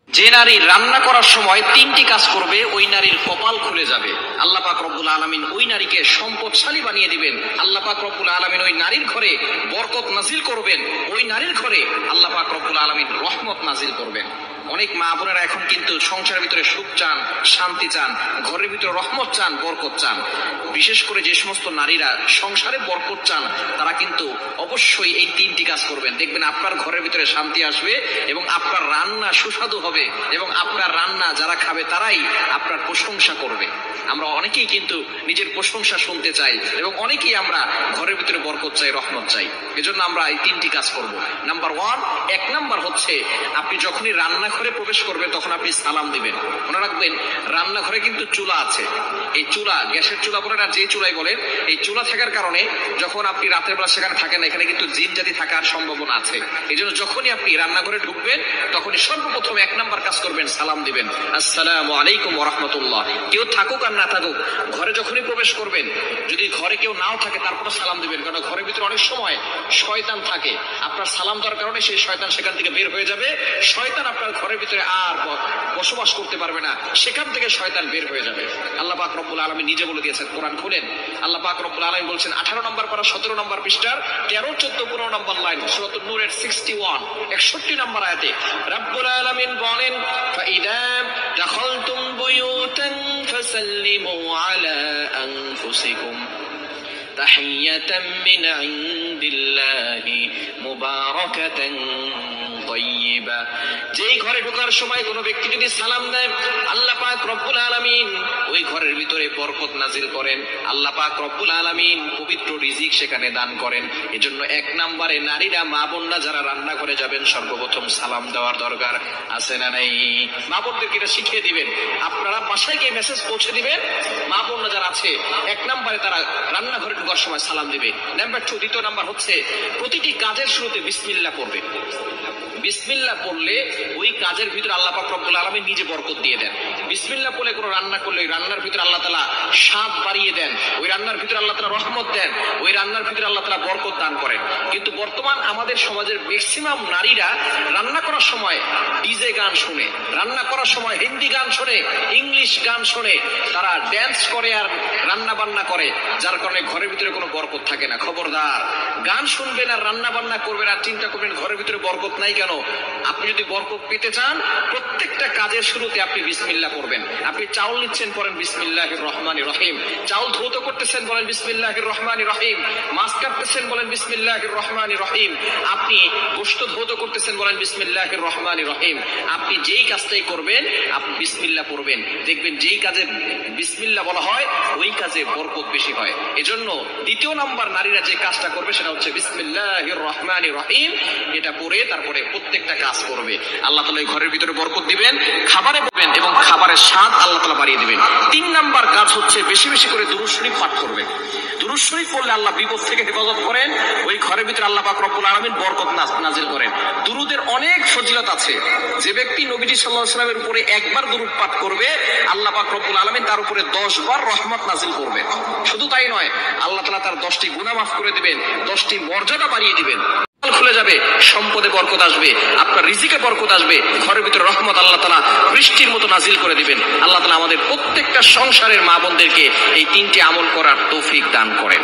যে নারী রান্না করার সময় তিনটি কাজ করবে ওই নারীর কপাল খুলে যাবে। আল্লাহ পাক রব্বুল আলামিন ওই নারীকে সম্পদশালী বানিয়ে দিবেন। আল্লাহ পাক রব্বুল আলামিন ওই নারীর ঘরে বরকত নাজিল করবেন। ওই নারীর ঘরে আল্লাহ পাক রব্বুল আলামিন রহমত নাজিল করবেন। অনেক মা বোনেরা এখন কিন্তু সংসারের ভিতরে সুখ চান, শান্তি চান, ঘরের ভিতরে রহমত চান, বরকত চান। বিশেষ করে যে সমস্ত নারীরা সংসারে বরকত চান তারা কিন্তু অবশ্যই এই তিনটি কাজ করবেন। দেখবেন আপনার ঘরের ভিতরে শান্তি আসবে এবং আপনার রান্না সুস্বাদু হবে এবং আপনার রান্না যারা খাবে তারাই আপনার প্রশংসা করবে। আমরা অনেকেই কিন্তু নিজের প্রশংসা শুনতে চাই এবং অনেকেই আমরা ঘরের ভিতরে বরকত চাই, রহমত চাই। এজন্য আমরা এই তিনটি কাজ করব। নাম্বার ওয়ান, এক নাম্বার হচ্ছে আপনি যখনই রান্নাঘরে প্রবেশ করবেন তখন আপনি সালাম দিবেন। মনে রাখবেন রান্নাঘরে কিন্তু চুলা আছে। এই চুলা, গ্যাসের চুলা বলেন আর যে চুলাই বলেন, এই চুলা থাকার কারণে যখন আপনি রাতের বেলা সেখানে থাকেন এখানে কিন্তু জিন জাতি থাকার সম্ভাবনা আছে। এই জন্য যখনই আপনি রান্নাঘরে ঢুকবেন তখনই সর্বপ্রথম এক নাম্বার কাজ করবেন, সালাম দিবেন, আসসালামু আলাইকুম ওয়া রাহমাতুল্লাহ। কেউ থাকুক আর না থাকুক, ঘরে যখনই প্রবেশ করবেন যদি ঘরে কেউ নাও থাকে তারপরে সালাম দিবেন, কারণ ঘরের ভিতরে অনেক সময় শয়তান থাকে। আপনার সালাম দেওয়ার কারণে সেই শয়তান সেখান থেকে বের হয়ে যাবে। শয়তান আপনার ঘরের ভিতরে আর বসবাস করতে পারবে না, সেখান থেকে শয়তান বের হয়ে যাবে। আল্লাহ পাক রব্বুল আলামিন নিজে বলে দিয়েছেন, কোরআন খুলেন। আল্লাহ পাক রব্বুল আলামিন বলছেন 18 নম্বর পারা 17 নম্বর পৃষ্ঠার 13, 14, 15 নম্বর লাইন, সূরাতুন নূরের 61, 61 নম্বর আয়াতে রব্বুল আলামিন বলেন, ফাইদা দাখালতুম বুয়ুতান ফাসাল্লিমু আলা আনফুসিকুম তাহিয়াতাম মিন ইনদিল্লাহি মুবারাকাতান তাইয়্যিবা। যেই ঘরে ঢোকার সময় কোনো ব্যক্তি যদি সালাম দেয় আল্লাহ পাক রব্বুল আলামিন ওই ঘরের ভিতরে বরকত নাজিল করেন। আল্লাহ পাক রব্বুল আলামিন পবিত্র রিজিক সেখানে দান করেন। এজন্য এক নম্বরে নারীরা, মা বোনরা যারা রান্না করে যাবেন সর্বপ্রথম সালাম দেওয়ার দরকার আছে না নাই? মা বোনদেরকে এটা শিখিয়ে দিবেন। আপনারা বাসায় গিয়ে মেসেজ পৌঁছে দিবেন, মা বোনরা যারা আছে এক নম্বরে তারা রান্নাঘরে ঢোকার সময় সালাম দিবে। নাম্বার 2, দ্বিতীয় নাম্বার হচ্ছে প্রতিটি কাজের শুরুতে বিসমিল্লাহ পড়বে। বিসমিল্লাহ পড়লে ওই কাজের ভিতরে আল্লাহ পাক রব্বুল আলামিন নিজে বরকত দিয়ে দেন। বিসমিল্লাহ পড়লে কোনো রান্না করলে ওই রান্নার ভিতরে আল্লাহ তাআলা স্বাদ বাড়িয়ে দেন, ওই রান্নার ভিতরে আল্লাহ তাআলা রহমত দেন, ওই রান্নার ভিতরে আল্লাহ তাআলা বরকত দান করেন। কিন্তু বর্তমান আমাদের সমাজের ম্যাক্সিমাম নারীরা রান্না করার সময় ডিজে গান শুনে, রান্না করার সময় হিন্দি গান শুনে, ইংলিশ গান শুনে, তারা ড্যান্স করে আর রান্না বান্না করে, যার কারণে ঘরের ভিতরে কোনো বরকত থাকে না। খবরদার, গান শুনবেন আর রান্না বান্না করবেন আর চিন্তা করবেন ঘরের ভিতরে বরকত নাই কেন? আপনি যদি বরকত পেতে চান প্রত্যেকটা কাজের শুরুতে আপনি বিসমিল্লাহ পড়বেন। আপনি চাউল নিচ্ছেন, পড়েন বিসমিল্লাহির রহমানির রহিম। চাউল ধৌত করতেছেন, বলেন বিসমিল্লাহির রহমানির রহিম। মাছ কাটতেছেন, বলেন বিসমিল্লাহির রহমানির রহিম। আপনি গোশত ধৌত করতেছেন, বলেন বিসমিল্লাহির রহমানির রহিম। আপনি যেই কাজটাই করবেন আপনি বিসমিল্লাহ পড়বেন। দেখবেন যেই কাজে বিসমিল্লাহ বলা হয় ওই কাজে বরকত বেশি হয়। এজন্য দ্বিতীয় নাম্বার নারীরা যে কাজটা করবে সেটা হচ্ছে বিসমিল্লাহির রহমানির রহিম। এটা পড়ে তারপরে প্রত্যেকটা কাজ করবে। আল্লাহ তাআলা এই ঘরের ভিতরে বরকত দিবেন, খাবারে পাবেন এবং খাবারের স্বাদ আল্লাহ তাআলা বাড়িয়ে দিবেন। 3 নাম্বার কাজ হচ্ছে বেশি বেশি করে দুরূদ শরীফ পাঠ করবে। দুরূদ শরীফ পড়লে আল্লাহ বিপদ থেকে হেফাজত করেন। ওই ঘরের ভিতরে আল্লাহ পাক রব্বুল আলামিন বরকত নাজিল করেন। দুরূদের অনেক ফজিলত আছে। যে ব্যক্তি নবীজি সাল্লাল্লাহু আলাইহি ওয়াসাল্লামের উপরে একবার দুরূদ পাঠ করবে আল্লাহ পাক রব্বুল আলামিন তার উপরে 10 বার রহমত নাজিল করবে। শুধু তাই নয়, আল্লাহ তাআলা তার 10টি গুনাহ মাফ করে দিবেন, 10টি মর্যাদা বাড়িয়ে দিবেন। খুলে যাবে, সম্পদে বরকত আসবে, আপনার রিজিকে বরকত আসবে, ঘরের ভিতরে রহমত আল্লাহ তাআলা বৃষ্টির মতো নাজিল করে দিবেন। আল্লাহ তাআলা আমাদের প্রত্যেকটা সংসারের মা বোনদেরকে এই 3টি আমল করার তৌফিক দান করেন।